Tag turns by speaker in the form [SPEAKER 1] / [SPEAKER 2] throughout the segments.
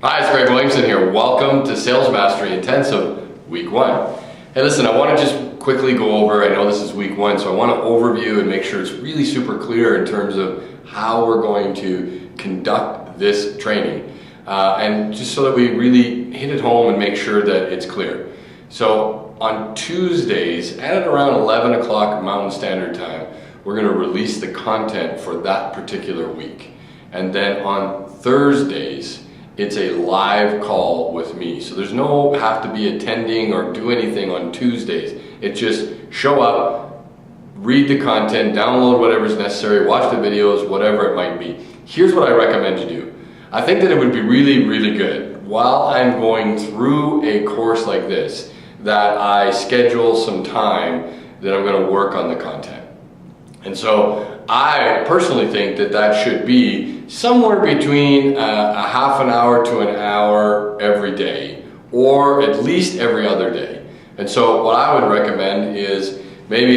[SPEAKER 1] Hi, it's Greg Williamson here. Welcome to Sales Mastery Intensive Week 1. Hey listen, I want to just quickly go over, I know this is week 1, so I want to overview and make sure it's really super clear in terms of how we're going to conduct this training. And just so that we really hit it home and make sure that it's clear. So on Tuesdays at around 11 o'clock Mountain Standard Time, we're going to release the content for that particular week. And then on Thursdays, it's a live call with me. So there's no have to be attending or do anything on Tuesdays. It's just show up, read the content, download whatever's necessary, watch the videos, whatever it might be. Here's what I recommend you do. I think that it would be really, really good while I'm going through a course like this that I schedule some time that I'm going to work on the content. And so I personally think that that should be somewhere between a half an hour to an hour every day, or at least every other day. And so what I would recommend is maybe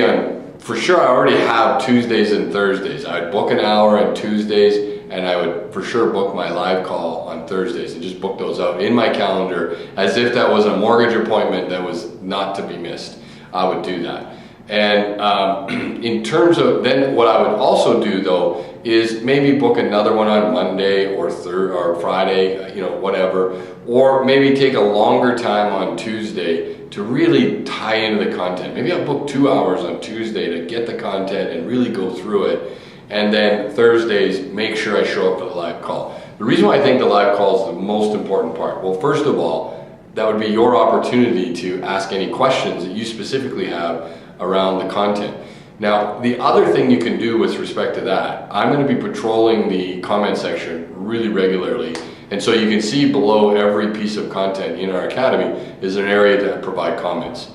[SPEAKER 1] for sure I already have Tuesdays and Thursdays. I would book an hour on Tuesdays, and I would for sure book my live call on Thursdays and just book those out in my calendar as if that was a mortgage appointment that was not to be missed. I would do that. And in terms of then what I would also do though is maybe book another one on Monday or Friday, whatever, or maybe take a longer time on Tuesday to really tie into the content. Maybe I'll book 2 hours on Tuesday to get the content and really go through it. And then Thursdays, make sure I show up for the live call. The reason why I think the live call is the most important part, well, first of all, that would be your opportunity to ask any questions that you specifically have around the content. Now, the other thing you can do with respect to that, I'm going to be patrolling the comment section really regularly. And so you can see below every piece of content in our academy is an area to provide comments.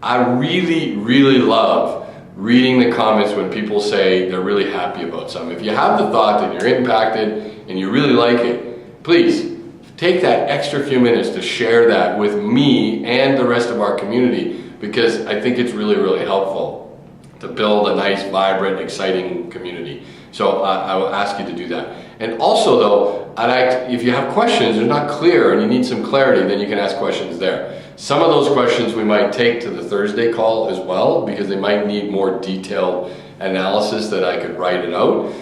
[SPEAKER 1] I really, really love reading the comments when people say they're really happy about something. If you have the thought that you're impacted and you really like it, please take that extra few minutes to share that with me and the rest of our community, because I think it's really, really helpful to build a nice, vibrant, exciting community. So I will ask you to do that. And also though, if you have questions, they're not clear and you need some clarity, then you can ask questions there. Some of those questions we might take to the Thursday call as well, because they might need more detailed analysis that I could write it out.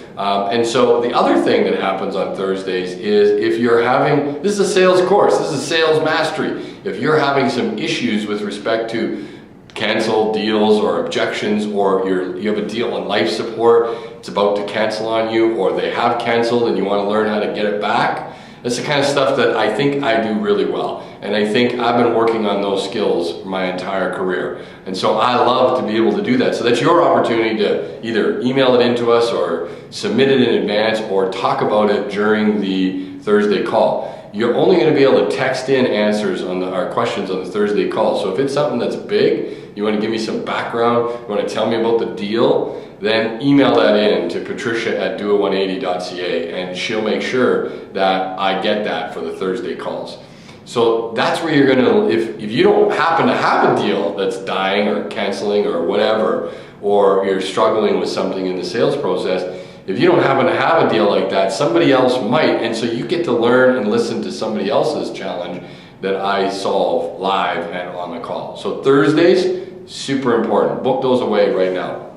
[SPEAKER 1] And so the other thing that happens on Thursdays is if you're having, this is a sales course, this is sales mastery. If you're having some issues with respect to cancel deals or objections, or you have a deal on life support, it's about to cancel on you, or they have canceled and you want to learn how to get it back, that's the kind of stuff that I think I do really well. And I think I've been working on those skills my entire career. And so I love to be able to do that. So that's your opportunity to either email it into us or submit it in advance or talk about it during the Thursday call. You're only going to be able to text in answers on our questions on the Thursday call. So if it's something that's big, you want to give me some background, you want to tell me about the deal, then email that in to patricia@doit180.ca and she'll make sure that I get that for the Thursday calls. So that's where you're going to, if you don't happen to have a deal that's dying or canceling or whatever, or you're struggling with something in the sales process, if you don't happen to have a deal like that, somebody else might, and so you get to learn and listen to somebody else's challenge that I solve live and on the call. So Thursdays, super important. Book those away right now.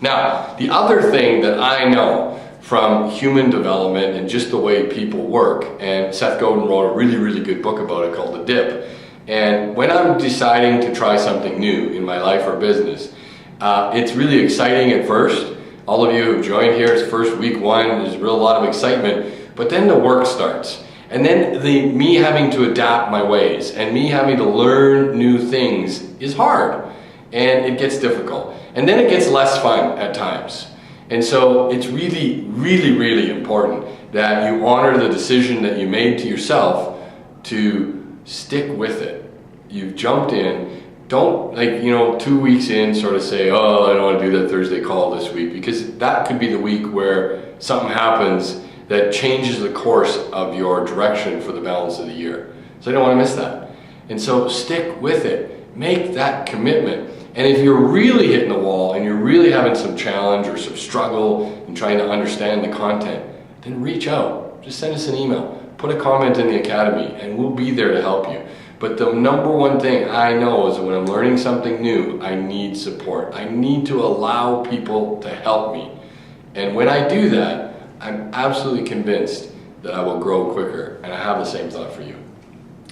[SPEAKER 1] Now, the other thing that I know from human development and just the way people work, and Seth Godin wrote a really, really good book about it called The Dip. And when I'm deciding to try something new in my life or business, it's really exciting at first. All of you who've joined here, it's first week 1, there's a lot of excitement, but then the work starts. And then me having to adapt my ways and me having to learn new things is hard and it gets difficult. And then it gets less fun at times. And so it's really, really, really important that you honor the decision that you made to yourself to stick with it. You've jumped in. Don't 2 weeks in sort of say, oh, I don't want to do that Thursday call this week, because that could be the week where something happens that changes the course of your direction for the balance of the year. So I don't want to miss that. And so stick with it. Make that commitment. And if you're really hitting the wall and you're really having some challenge or some struggle in trying to understand the content, then reach out. Just send us an email. put a comment in the academy and we'll be there to help you. But the number one thing I know is that when I'm learning something new, I need support. I need to allow people to help me. And when I do that, I'm absolutely convinced that I will grow quicker. And I have the same thought for you.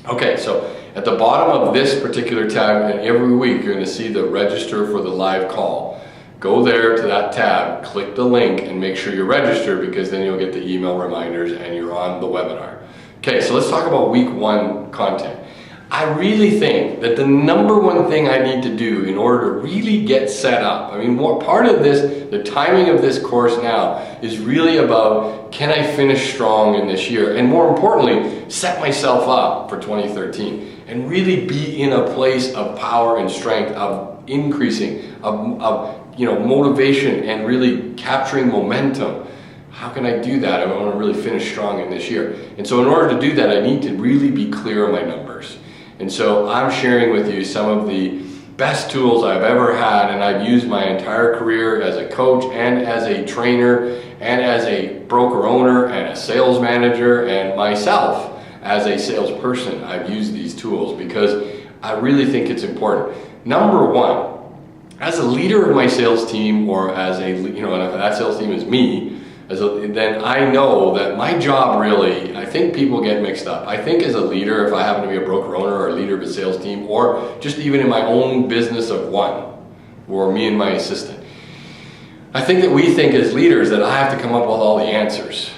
[SPEAKER 1] Okay, so at the bottom of this particular tab, and every week you're going to see the register for the live call. Go there to that tab, click the link, and make sure you're registered, because then you'll get the email reminders and you're on the webinar. Okay, so let's talk about week 1 content. I really think that the number one thing I need to do in order to really get set up, I mean, part of this, the timing of this course now is really about, can I finish strong in this year? And more importantly, set myself up for 2013 and really be in a place of power and strength, of increasing, of motivation and really capturing momentum. How can I do that? I want to really finish strong in this year. And so in order to do that, I need to really be clear on my numbers. And so I'm sharing with you some of the best tools I've ever had, and I've used my entire career as a coach and as a trainer and as a broker owner and a sales manager and myself as a salesperson. I've used these tools because I really think it's important. Number one, as a leader of my sales team, or as a, and if that sales team is me, then I know that my job really, I think people get mixed up. I think as a leader, if I happen to be a broker owner or a leader of a sales team, or just even in my own business of one, or me and my assistant, I think that we think as leaders that I have to come up with all the answers.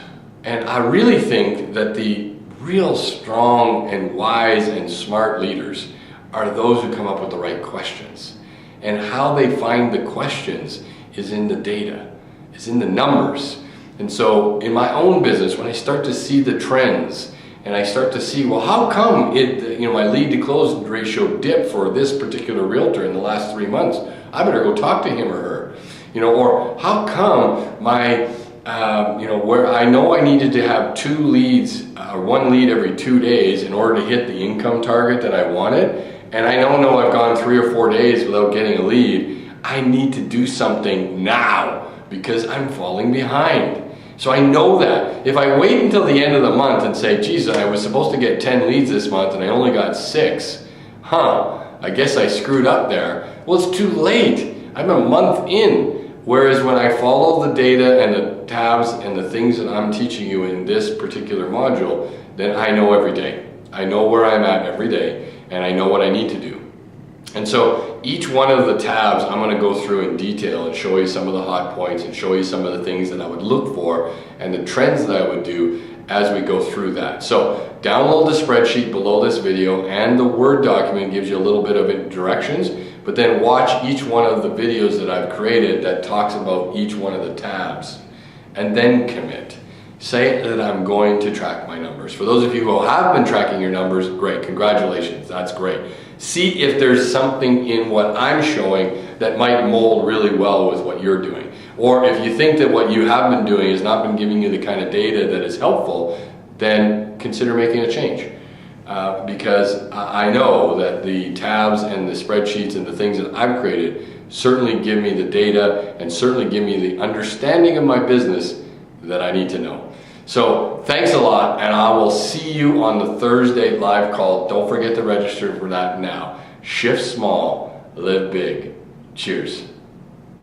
[SPEAKER 1] And I really think that the real strong and wise and smart leaders are those who come up with the right questions. And how they find the questions is in the data, is in the numbers. And so in my own business, when I start to see the trends and I start to see, well, how come my lead to close ratio dipped for this particular realtor in the last 3 months? I better go talk to him or her. Or how come my, where I know I needed to have 2 leads, 1 lead every 2 days in order to hit the income target that I wanted. And I know I've gone 3 or 4 days without getting a lead. I need to do something now because I'm falling behind. So I know that if I wait until the end of the month and say, geez, I was supposed to get 10 leads this month and I only got 6, I guess I screwed up there. Well, it's too late. I'm a month in. Whereas when I follow the data and the tabs and the things that I'm teaching you in this particular module, then I know every day. I know where I'm at every day, and I know what I need to do. And so each one of the tabs I'm going to go through in detail and show you some of the hot points and show you some of the things that I would look for and the trends that I would do as we go through that. So download the spreadsheet below this video, and the Word document gives you a little bit of directions, but then watch each one of the videos that I've created that talks about each one of the tabs, and then commit. Say that I'm going to track my numbers. For those of you who have been tracking your numbers, great, congratulations, that's great. See if there's something in what I'm showing that might mold really well with what you're doing. Or if you think that what you have been doing has not been giving you the kind of data that is helpful, then consider making a change. Because I know that the tabs and the spreadsheets and the things that I've created certainly give me the data and certainly give me the understanding of my business that I need to know. So thanks a lot, and I will see you on the Thursday live call. Don't forget to register for that now. Shift small, live big. Cheers.